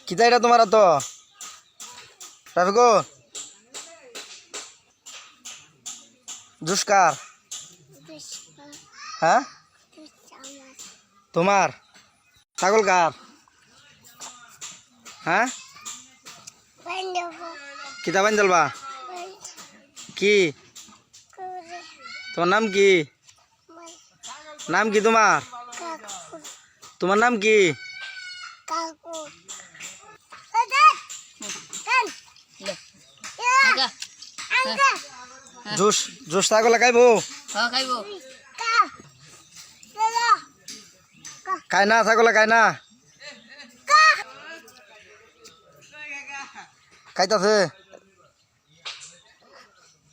কিতা এটা তোমার তো রাফিকুল জুস কার হ্যাঁ তোমার ছাগল কার হ্যাঁ কিতা বান চলবা কি তোমার নাম কি নাম কি তোমার তোমার নাম কি জুস জুস ছাগল খাইবো খাই না ছাগল খাই না খাইতাছে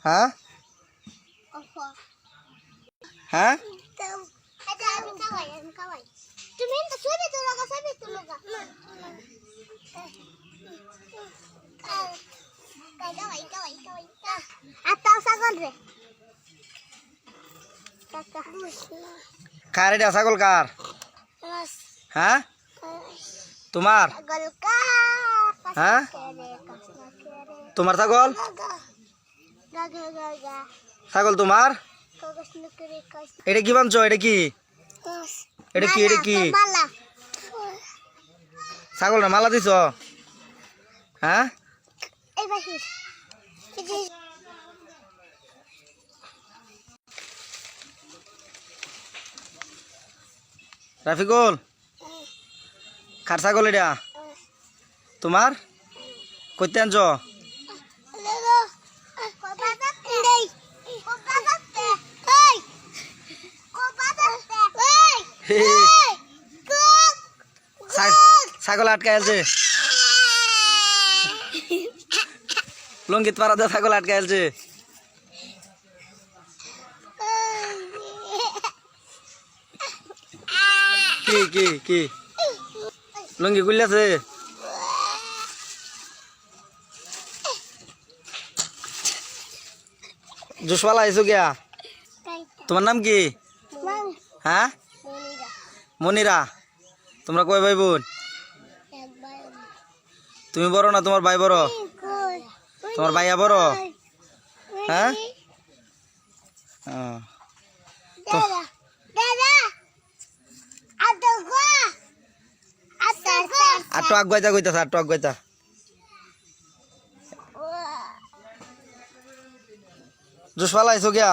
হ্যাঁ হ্যাঁ কার এটা ছাগল কার হ্যাঁ তোমার হ্যাঁ তোমার ছাগল ছাগল তোমার এটা কি বানছো এটা কি এটা কি এটা কি ছাগল না মালা দিছ হ্যাঁ রাফিকুল কার ছাগল এটা তোমার কইতে আনছ ছাগল আটকায় আছে লঙ্গিত পাড়া দিয়ে ছাগল আটকায় আছে কি কি কি লঙ্গি খুলছে জুসওয়ালা আইসো গিয়া তোমার নাম কি হ্যাঁ মনিরা তোমরা কয় ভাই বোন তুমি বড় না তোমার ভাই বড় তোমার ভাইয়া বড় হ্যাঁ আটটু আগ গাইতা কইতাছে আটটু আগ গাইতা জুসওয়ালা আইসো গিয়া